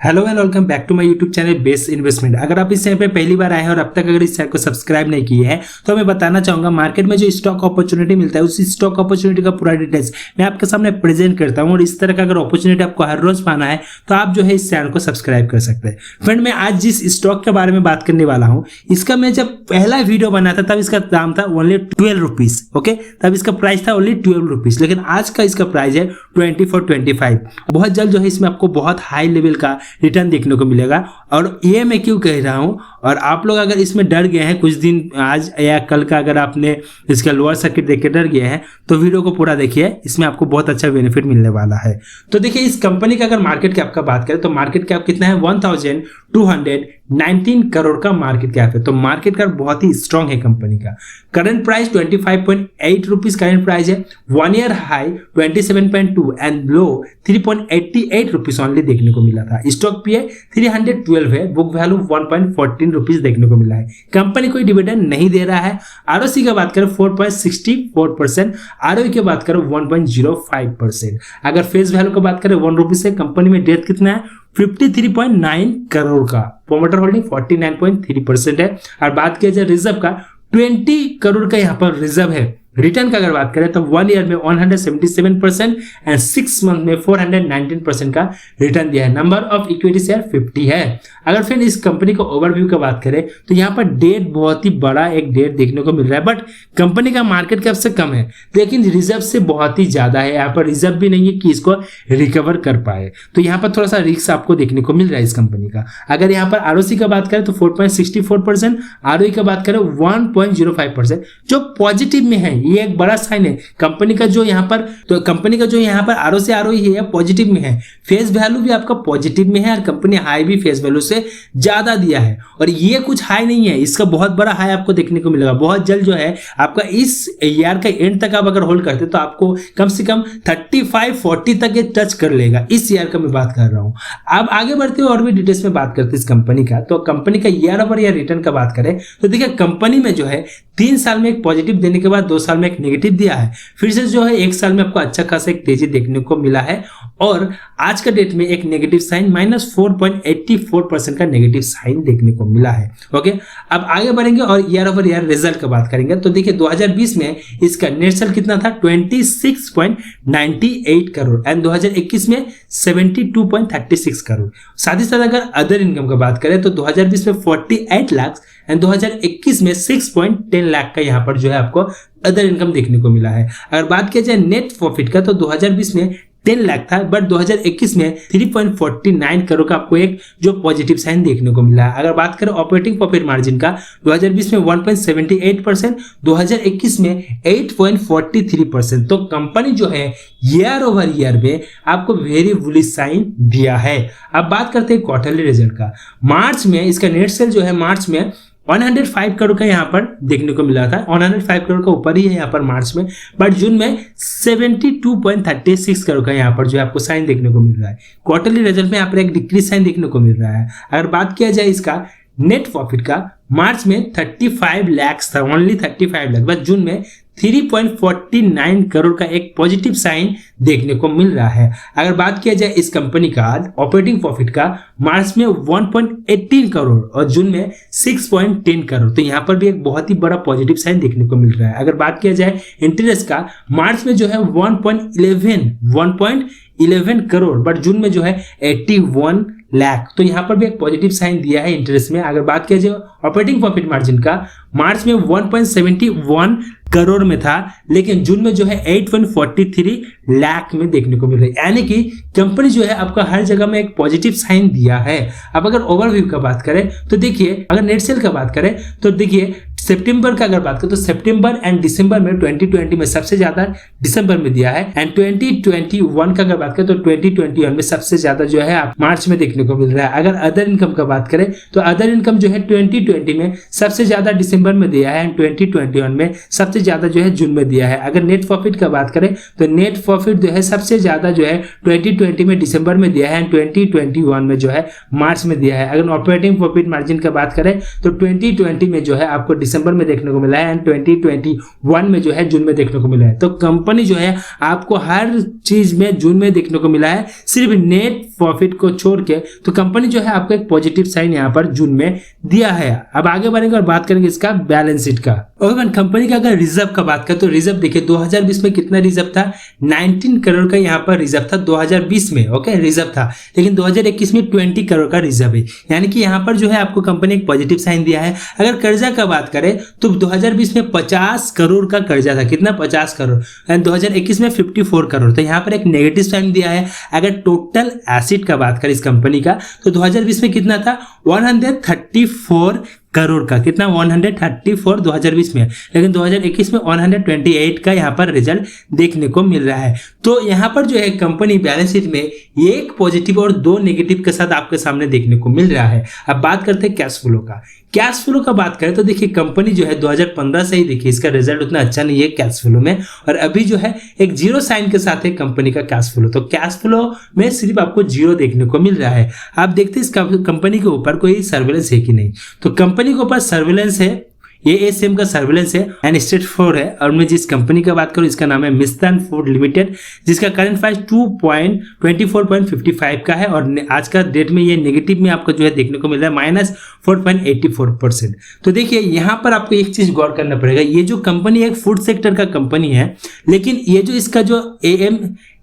Hello and welcome back to my YouTube channel best investment. अगर आप इस channel पे पहली बार आए हैं और अब तक अगर इस चैनल को सब्सक्राइब नहीं किए हैं तो मैं बताना चाहूंगा मार्केट में जो स्टॉक अपॉर्चुनिटी मिलता है उस स्टॉक अपॉर्चुनिटी का पूरा डिटेल्स मैं आपके सामने प्रेजेंट करता हूं। और इस तरह का अगर अपॉर्चुनिटी आपको हर रोज पाना है तो आप जो है इस चैनल को सब्सक्राइब कर सकते हैं। फ्रेंड, मैं आज जिस स्टॉक के बारे में बात करने वाला हूँ इसका मैं जब पहला वीडियो बना था तब इसका दाम था ओनली 12 रुपीज। ओके, तब इसका प्राइस था ओनली 12 रुपीज, लेकिन आज का इसका प्राइस है 24-25। बहुत जल्द जो है इसमें आपको बहुत हाई लेवल का रिटर्न देखने को मिलेगा। और ये मैं क्यों कह रहा हूं, और आप लोग अगर इसमें डर गए हैं कुछ दिन आज या कल का, अगर आपने इसका लोअर सर्किट देख के डर गए हैं तो वीडियो को पूरा देखिए, इसमें आपको बहुत अच्छा बेनिफिट मिलने वाला है। तो देखिए, इस कंपनी का अगर मार्केट कैप का बात करें तो मार्केट कैप कितना है, 1219 करोड़ का मार्केट कैप है। तो मार्केट कैप बहुत ही स्ट्रांग है कंपनी का। Current price 25.8 rupees current price है। 1 year high 27.2 and low 3.88 rupees only देखने को मिला था। स्टॉक पीए 312 है। बुक वैल्यू 1.14 रुपीज देखने को मिला है। कंपनी कोई डिविडेंड नहीं दे रहा है। आरओसी की बात करें 4.64%, आरओई की बात करें 1.05%। अगर फेस वैल्यू की बात करें 1 रुपीज से, कंपनी में डेट कितना है 53.9 करोड़ का। प्रोमोटर होल्डिंग 49.3% है। और बात किया जाए रिजर्व का, 20 करोड़ का यहाँ पर रिजर्व है। रिटर्न का अगर बात करें तो 1 ईयर में 177% एंड 6 मंथ में 419% का रिटर्न दिया है। नंबर ऑफ इक्विटी शेयर 50 है। अगर फिर इस कंपनी को ओवरव्यू का बात करें तो यहाँ पर डेट बहुत ही बड़ा एक डेट देखने को मिल रहा है, बट कंपनी का मार्केट कैप से कम है लेकिन रिजर्व से बहुत ही ज्यादा है। यहाँ पर रिजर्व भी नहीं है कि इसको रिकवर कर पाए, तो यहाँ पर थोड़ा सा रिस्क आपको देखने को मिल रहा है इस कंपनी का। अगर यहाँ पर आरओसी का बात करें तो 4.64%, आरओई का बात करें 1.05%, जो पॉजिटिव में है। ये एक बड़ा साइन है कंपनी का। जो यहाँ पर तो कंपनी का जो यहाँ पर आरओसी आरओई है पॉजिटिव में है। फेस वैल्यू भी आपका पॉजिटिव में है और कंपनी हाई भी फेस वैल्यू से ज्यादा दिया है। और ये कुछ हाई नहीं है, इसका बहुत बड़ा हाई आपको देखने को मिलेगा बहुत जल्द। जो है आपका इस ईयर का एंड तक आप अगर होल्ड करते तो आपको कम से कम 35-40 तक ये टच कर लेगा। इस ईयर का मैं बात कर रहा हूं। अब आगे बढ़ते हुए और भी डिटेल्स में बात करते हैं इस कंपनी का। तो कंपनी का ईयर ओवर ईयर रिटर्न का बात करें तो देखिए, कंपनी में जो है 3 साल में एक पॉजिटिव देने के बाद 2 साल में एक नेगेटिव दिया है। फिर से जो है 1 साल में आपको अच्छा खासा एक तेजी देखने को मिला है। और आज का डेट में एक नेगेटिव साइन -4.84% का नेगेटिव साइन देखने को मिला है। ओके, अब आगे बढ़ेंगे और ईयर ओवर ईयर रिजल्ट की बात करेंगे। तो देखिए 2020 में इसका नेट सेल कितना था 26.98 करोड़ एंड 2021 में 72.36 करोड़। साथ ही साथ अगर अदर इनकम की बात करें तो 2020 में 48 लाख एंड 2021 में 6.10 लाख का यहाँ पर जो है आपको अदर इनकम देखने को मिला है। अगर बात किया जाए नेट प्रॉफिट का तो 2020 में 10 लाख था, बट 2021 में 3.49 करोड़ का आपको एक जो पॉजिटिव साइन देखने को मिला है। अगर बात करें ऑपरेटिंग प्रॉफिट मार्जिन का 2020 में 1.78%, 2021 में 8.43%। तो कंपनी जो है ईयर ओवर ईयर में आपको वेरी बुलिश साइन दिया है। अब बात करते हैं क्वार्टरली रिजल्ट का। मार्च में इसका नेट सेल जो है मार्च में 105 करोड़ का यहाँ पर देखने को मिला था। 105 करोड़ का ऊपर ही है यहाँ पर मार्च में, बट जून में 72.36 करोड़ का यहाँ पर जो है आपको साइन देखने को मिल रहा है। क्वार्टरली रिजल्ट में यहाँ पर एक डिक्रीज साइन देखने को मिल रहा है। अगर बात किया जाए इसका नेट प्रॉफिट का, मार्च में 35 लाख था, ओनली 35 लाख, बट जून में 3.49 करोड़ का एक पॉजिटिव साइन देखने को मिल रहा है। अगर बात किया जाए इस कंपनी का ऑपरेटिंग प्रॉफिट का, मार्च में 1.18 करोड़ और जून में 6.10 करोड़। तो यहाँ पर भी एक बहुत ही बड़ा पॉजिटिव साइन देखने को मिल रहा है। अगर बात किया जाए इंटरेस्ट का, मार्च में जो है 1.11 करोड़, बट जून में जो है 81 लाख। तो यहाँ पर भी एक पॉजिटिव साइन दिया है इंटरेस्ट में। अगर बात किया जाए ऑपरेटिंग प्रॉफिट मार्जिन का, मार्च में 1.71 करोड़ में था, लेकिन जून में जो है 8.43 लाख में देखने को मिल रहा है। यानी कि कंपनी जो है आपका हर जगह में एक पॉजिटिव साइन दिया है। अब अगर ओवरव्यू का बात करें तो देखिए, अगर नेट सेल का बात करें तो देखिए सितंबर का अगर बात करें तो सितंबर एंड दिसंबर में 2020 में सबसे ज्यादा दिसंबर में दिया है, एंड 2021 का अगर बात करें तो 2021 में सबसे ज्यादा जो है आप मार्च में देखने को मिल रहा है। अगर अदर इनकम का बात करें तो अदर इनकम जो है 2020 में सबसे ज्यादा दिसंबर में दिया है एंड 2021 में सबसे ज्यादा जो है जून में दिया है। अगर नेट प्रॉफिट का बात करें तो नेट प्रॉफिट जो है सबसे ज्यादा जो है 2020 में दिसंबर में दिया है एंड 2021 में जो है मार्च में दिया है। अगर ऑपरेटिंग प्रॉफिट मार्जिन का बात करें तो 2020 में जो है आपको दिसंबर में देखने को मिला है एंड 2021 में जो है जून में देखने को मिला है। तो कंपनी जो है आपको हर चीज में जून में देखने को मिला है। सिर्फ नेट प्रॉफिट को छोड़ के तो कंपनी जो है आपको एक पॉजिटिव साइन यहाँ पर जून में दिया है। अब आगे बढ़ेंगे और बात करेंगे इसका बैलेंस शीट का। ओके, कंपनी का अगर रिजर्व का बात करें तो रिजर्व देखिए 2020 में कितना रिजर्व था, 19 करोड़ का यहाँ पर रिजर्व था 2020 में। ओके, रिजर्व था, लेकिन 2021 में 20 करोड़ का रिजर्व है, यानी कि यहाँ पर जो है आपको कंपनी एक पॉजिटिव साइन दिया है। अगर कर्जा का बात करें तो 2020 में 50 करोड़ का कर्जा था, कितना 50 करोड़, एंड 2021 में 54 करोड़, तो यहाँ पर एक नेगेटिव साइन दिया है। अगर टोटल एसेट का बात करें इस कंपनी का तो 2020 में कितना था, 134 करोड़ का, कितना 134 2020 में, लेकिन 2021 में 128 का यहाँ पर रिजल्ट देखने को मिल रहा है। तो यहाँ पर जो है कंपनी बैलेंस शीट में एक पॉजिटिव और दो नेगेटिव के साथ आपके सामने देखने को मिल रहा है। अब बात करते हैं कैश फ्लो का। कैश फ्लो का बात करें तो देखिए कंपनी जो है 2015 से ही देखिए इसका रिजल्ट उतना अच्छा नहीं है कैश फ्लो में, और अभी जो है एक जीरो साइन के साथ है कंपनी का कैश फ्लो। तो कैश फ्लो में सिर्फ आपको जीरो देखने को मिल रहा है। आप देखते हैं इस कंपनी के ऊपर कोई सर्वेलेंस है कि नहीं, तो कंपनी के ऊपर सर्वेलेंस है, ASM का सर्वेलेंस है एंड स्टेट 4 है। और मैं जिस कंपनी का बात करूं इसका नाम है मिस्तान फूड लिमिटेड, जिसका करंट प्राइस 24.55 का है, और आज का डेट में ये नेगेटिव में आपको जो है देखने को मिल रहा है -4.84%। तो देखिए यहाँ पर आपको एक चीज गौर करना पड़ेगा, ये जो कंपनी एक फूड सेक्टर का कंपनी है, लेकिन ये जो इसका जो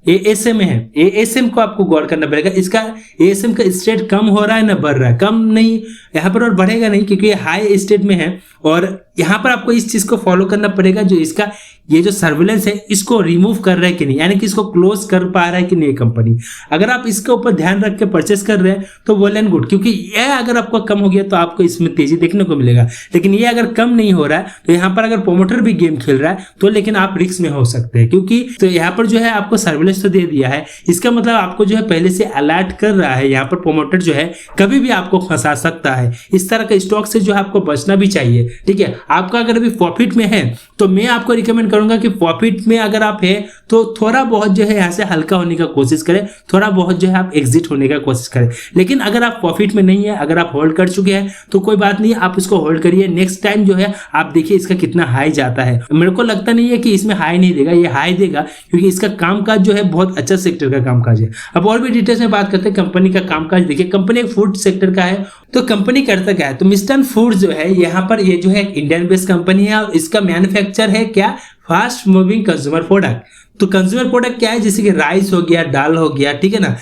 ASM है, ASM को आपको गौर करना पड़ेगा। इसका ASM का स्टेट कम हो रहा है ना बढ़ रहा है, कम नहीं यहाँ पर और बढ़ेगा नहीं, क्योंकि ये हाई स्टेट में है। और यहाँ पर आपको इस चीज को फॉलो करना पड़ेगा, जो इसका ये जो सर्विलेंस है इसको रिमूव कर रहा है कि नहीं, यानी कि इसको क्लोज कर पा रहा है कि नहीं कंपनी। अगर आप इसके ऊपर ध्यान रख के परचेस कर रहे हैं तो वेल एंड गुड, क्योंकि यह अगर आपको कम हो गया तो आपको इसमें तेजी देखने को मिलेगा। लेकिन ये अगर कम नहीं हो रहा है तो यहाँ पर अगर प्रोमोटर भी गेम खेल रहा है तो लेकिन आप रिस्क में हो सकते हैं, क्योंकि तो यहाँ पर जो है आपको सर्विलेंस तो दे दिया है, इसका मतलब आपको जो है पहले से अलर्ट कर रहा है। यहाँ पर प्रोमोटर जो है कभी भी आपको फंसा सकता है। इस तरह के स्टॉक से जो है आपको बचना भी चाहिए। ठीक है, आपका अगर अभी प्रॉफिट में है तो मैं आपको रिकमेंड करूंगा कि प्रॉफिट में अगर आप है तो थोड़ा बहुत जो है यहाँ से हल्का होने का कोशिश करें, थोड़ा बहुत जो है आप एग्जिट होने का कोशिश करें। लेकिन अगर आप प्रॉफिट में नहीं है, अगर आप होल्ड कर चुके हैं तो कोई बात नहीं, आप इसको होल्ड करिए। नेक्स्ट टाइम जो है आप देखिए इसका कितना हाई जाता है। मेरे को लगता नहीं है कि इसमें हाई नहीं देगा, ये हाई देगा, क्योंकि इसका कामकाज जो है बहुत अच्छा सेक्टर का कामकाज है। अब और भी डिटेल्स में बात करते हैं कंपनी का कामकाज। देखिए कंपनी एक फूड सेक्टर का है, तो कंपनी करता क्या है, तो मिस्टन फूड जो है यहाँ पर ये जो है इंडियन बेस्ड कंपनी है, और इसका मैन्युफैक्चर है क्या, फास्ट मूविंग कंज्यूमर प्रोडक्ट। तो कंज्यूमर प्रोडक्ट क्या है, जैसे कि राइस हो गया, दाल हो गया, ठीक है ना,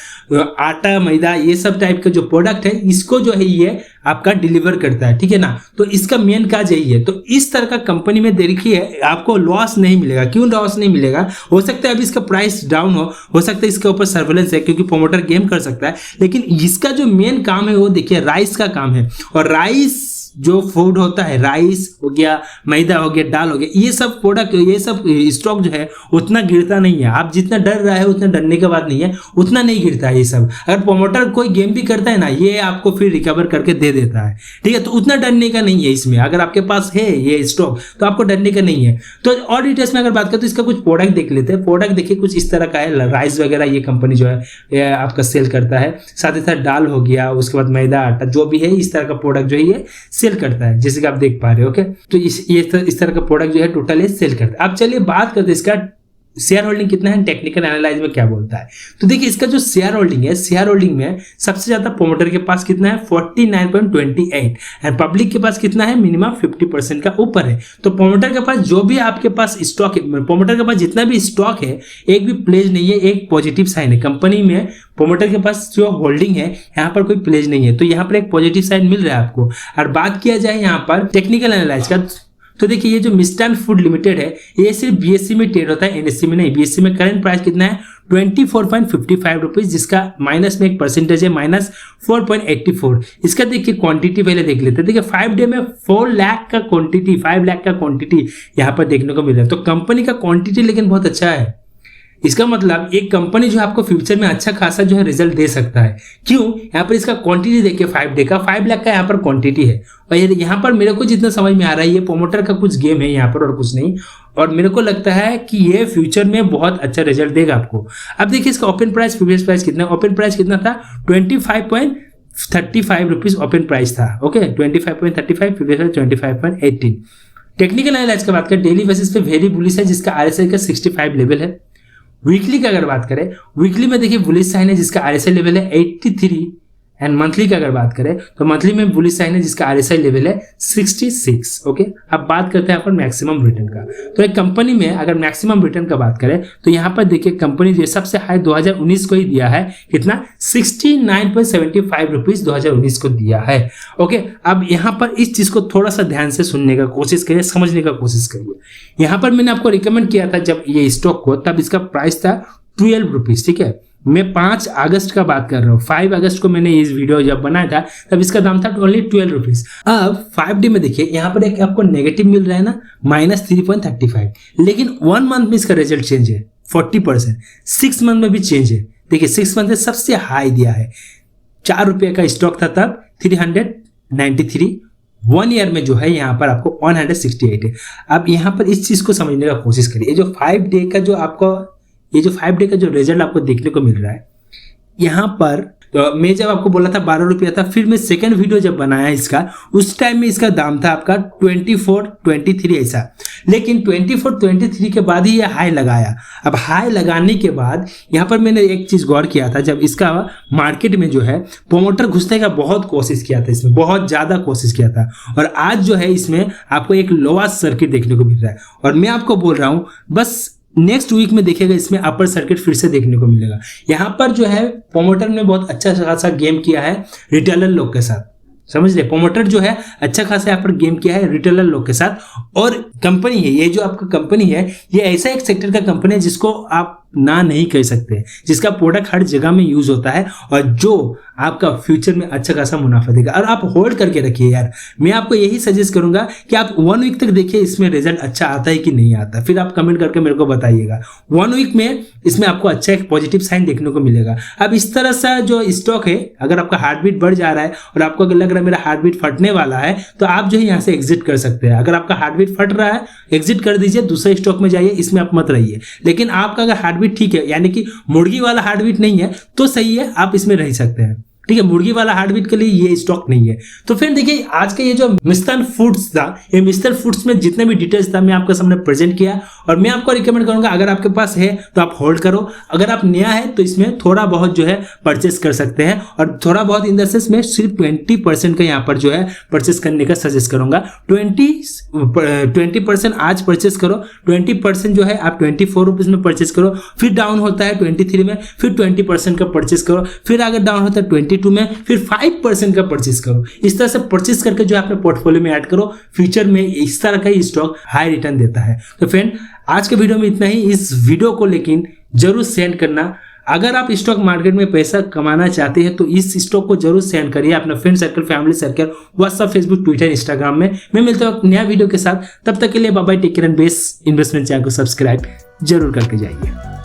आटा, मैदा, ये सब टाइप का जो प्रोडक्ट है इसको जो है ये आपका डिलीवर करता है। ठीक है ना, तो इसका मेन काज यही है। तो इस तरह का कंपनी में देखिए आपको लॉस नहीं मिलेगा। क्यों लॉस नहीं मिलेगा, हो सकता है अभी इसका प्राइस डाउन हो सकता है इसके ऊपर सर्वेलेंस है क्योंकि प्रोमोटर गेम कर सकता है, लेकिन इसका जो मेन काम है वो देखिए राइस का काम है। और राइस जो फूड होता है, राइस हो गया, मैदा हो गया, दाल हो गया, ये सब प्रोडक्ट, ये सब स्टॉक जो है उतना गिरता नहीं है। आप जितना डर रहा है उतना डरने का बात नहीं है, उतना नहीं गिरता है ये सब। अगर प्रोमोटर कोई गेम भी करता है ना, ये आपको फिर रिकवर करके दे देता है। ठीक है, तो उतना डरने का नहीं है इसमें। अगर आपके पास है ये स्टॉक तो आपको डरने का नहीं है। तो और डिटेल्स में अगर बात करें तो इसका कुछ प्रोडक्ट देख लेते हैं। प्रोडक्ट देखिए कुछ इस तरह का है, राइस वगैरह ये कंपनी जो है आपका सेल करता है, साथ ही साथ दाल हो गया, उसके बाद मैदा, आटा, जो भी है इस तरह का प्रोडक्ट जो है ये सेल करता है, जैसे कि आप देख पा रहे हो। ओके, तो इस तरह का प्रोडक्ट जो है टोटल ये सेल करता है। अब चलिए बात करते हैं इसका शेयर होल्डिंग कितना है, टेक्निकल एनालाइज में क्या बोलता है। तो देखिए इसका जो शेयर होल्डिंग है, शेयर होल्डिंग में सबसे ज्यादा प्रोमोटर के पास कितना है, 49.28, एंड पब्लिक के पास कितना है, मिनिमम 50% का ऊपर है। तो प्रोमोटर के पास जो भी आपके पास स्टॉक है, प्रोमोटर के पास जितना भी स्टॉक है, एक भी प्लेज नहीं है, एक पॉजिटिव साइन है। कंपनी में प्रोमोटर के पास जो होल्डिंग है यहाँ पर कोई प्लेज नहीं है, तो यहाँ पर एक पॉजिटिव साइन मिल रहा है आपको। और बात किया जाए यहाँ पर टेक्निकल एनालाइज का, तो देखिए ये जो मिस्टन फूड लिमिटेड है ये सिर्फ BSE में ट्रेड होता है, NSE में नहीं। BSE में करंट प्राइस कितना है, 24.55 रुपीज, जिसका माइनस में एक परसेंटेज है, -4.84। इसका देखिए क्वांटिटी पहले देख लेते हैं। देखिए 5 डे में 4 लाख का क्वांटिटी, 5 लाख का क्वांटिटी यहाँ पर देखने को मिल रहा है। तो कंपनी का क्वांटिटी लेकिन बहुत अच्छा है। इसका मतलब एक कंपनी जो आपको फ्यूचर में अच्छा खासा जो है रिजल्ट दे सकता है। क्यों, यहाँ पर इसका क्वांटिटी देखिए 5 डे का 5 लाख का यहाँ पर क्वांटिटी है। और यहाँ पर मेरे को जितना समझ में आ रहा है ये प्रोमोटर का कुछ गेम है यहाँ पर और कुछ नहीं, और मेरे को लगता है कि ये फ्यूचर में बहुत अच्छा रिजल्ट देगा आपको। अब देखिए इसका ओपन प्राइस, प्रीवियस प्राइस कितना, ओपन प्राइस कितना था, 25.35 रुपीज ओपन प्राइस था। Okay, 25.35, previous 25.18। टेक्निकल एनालाइज की बात करें, डेली बेसिस पे वेरी बुलिश है, जिसका RSI का 65 लेवल है। वीकली का अगर बात करें, वीकली में देखिए बुलिश साइन है जिसका आरएसआई लेवल है 83 एंड मंथली का अगर बात करें तो मंथली में बुलिश साइन है जिसका आरएसआई लेवल है 66। ओके, अब बात करते हैं यहाँ पर मैक्सिमम रिटर्न का। तो एक कंपनी में अगर मैक्सिमम रिटर्न का बात करें तो यहाँ पर देखिए कंपनी जो सबसे हाई 2019 को ही दिया है, कितना 69.75 रुपीज 2019 को दिया है। ओके, अब यहाँ पर इस चीज को थोड़ा सा ध्यान से सुनने का कोशिश करिए, समझने का कोशिश करिए। यहाँ पर मैंने आपको रिकमेंड किया था जब ये स्टॉक को, तब इसका प्राइस था 12 रुपीज। ठीक है, मैं 5 अगस्त का बात कर रहा हूँ, 5 अगस्त को मैंने इस वीडियो जब बनाया था तब इसका दाम था ओनली 12 रुपीज। अब 5D में देखिए यहाँ पर एक आपको नेगेटिव मिल रहा है ना, -3.35, लेकिन 1 मंथ में इसका रिजल्ट चेंज है 40%, 6 मंथ में भी चेंज है। देखिए 6 मंथ में सबसे हाई दिया है, 4 रुपये का स्टॉक था तब 393, 1 ईयर में जो है यहाँ पर आपको 168 है। अब यहाँ पर इस चीज को समझने का कोशिश करिए, जो 5 डे का जो आपको ये जो 5 डे का जो रिजल्ट आपको देखने को मिल रहा है यहाँ पर, तो मैं जब आपको बोला था 12 रुपया था, फिर मैं सेकंड वीडियो जब बनाया इसका, उस टाइम में इसका दाम था आपका 24-23 ऐसा, लेकिन 24-23 के बाद ही ये हाई लगाया। अब हाई लगाने के बाद यहाँ पर मैंने एक चीज गौर किया था, जब इसका मार्केट में जो है प्रोमोटर घुसने का बहुत कोशिश किया था, इसमें बहुत ज्यादा कोशिश किया था, और आज जो है इसमें आपको एक लोअर सर्किट देखने को मिल रहा है। और मैं आपको बोल रहा हूँ बस नेक्स्ट वीक में देखिएगा इसमें अपर सर्किट फिर से देखने को मिलेगा। यहाँ पर जो है प्रोमोटर ने बहुत अच्छा खासा गेम किया है रिटेलर लोग के साथ, समझ रहे, प्रोमोटर जो है अच्छा खासा यहाँ पर गेम किया है रिटेलर लोग के साथ। और कंपनी है ये जो आपका कंपनी है, ये ऐसा एक सेक्टर का कंपनी है जिसको आप ना नहीं कह सकते, जिसका प्रोडक्ट हर जगह में यूज होता है और जो आपका फ्यूचर में अच्छा खासा मुनाफा देगा। और आप होल्ड करके रखिए यार, मैं आपको यही सजेस्ट करूंगा कि आप 1 वीक तक देखिए इसमें रिजल्ट अच्छा आता है कि नहीं आता, फिर आप कमेंट करके मेरे को बताइएगा। 1 वीक में इसमें आपको अच्छा एक पॉजिटिव साइन देखने को मिलेगा। अब इस तरह से जो स्टॉक है, अगर आपका हार्ट बीट बढ़ जा रहा है और आपको अगर लग रहा है मेरा हार्ट बीट फटने वाला है, तो आप जो है यहाँ से एग्जिट कर सकते हैं। अगर आपका हार्ट बीट फट रहा है, एग्जिट कर दीजिए, दूसरे स्टॉक में जाइए, इसमें आप मत रहिए। लेकिन आपका अगर हार्ट बीट ठीक है, यानी कि मुर्गी वाला हार्ट बीट नहीं है, तो सही है, आप इसमें रह सकते हैं। ठीक है, मुर्गी वाला हार्टबीट के लिए ये स्टॉक नहीं है। तो फिर देखिए आज का ये जो मिस्टर फूड्स था, ये मिस्टर फूड्स में जितने भी डिटेल्स था मैं आपके सामने प्रेजेंट किया, और मैं आपको रिकमेंड करूंगा अगर आपके पास है तो आप होल्ड करो, अगर आप नया है तो इसमें थोड़ा बहुत जो है परचेस कर सकते हैं। और थोड़ा बहुत इन द सेंस में सिर्फ 20% का यहाँ पर जो है परचेस करने का सजेस्ट करूंगा। 20% आज परचेस करो, 20% जो है आप 24 रुपीज में परचेस करो, फिर डाउन होता है 23 में, फिर 20% का परचेस करो, फिर अगर डाउन होता है 22 में, फिर 5% का परचेस करो। इस तरह से परचेस करके जो अपने पोर्टफोलियो में ऐड करो, फ्यूचर में इस तरह का ही स्टॉक हाई रिटर्न देता है। तो फ्रेंड आज के वीडियो में इतना ही। इस वीडियो को लेकिन जरूर सेंड करना, अगर आप स्टॉक मार्केट में पैसा कमाना चाहते हैं तो इस स्टॉक को जरूर सेंड करिए अपना friend circle, family circle, WhatsApp, Facebook, Twitter, Instagram में। मैं मिलता हूँ नया वीडियो के साथ, तब तक के लिए bye bye, take care and best investment channel को सब्सक्राइब जरूर करके जाइए।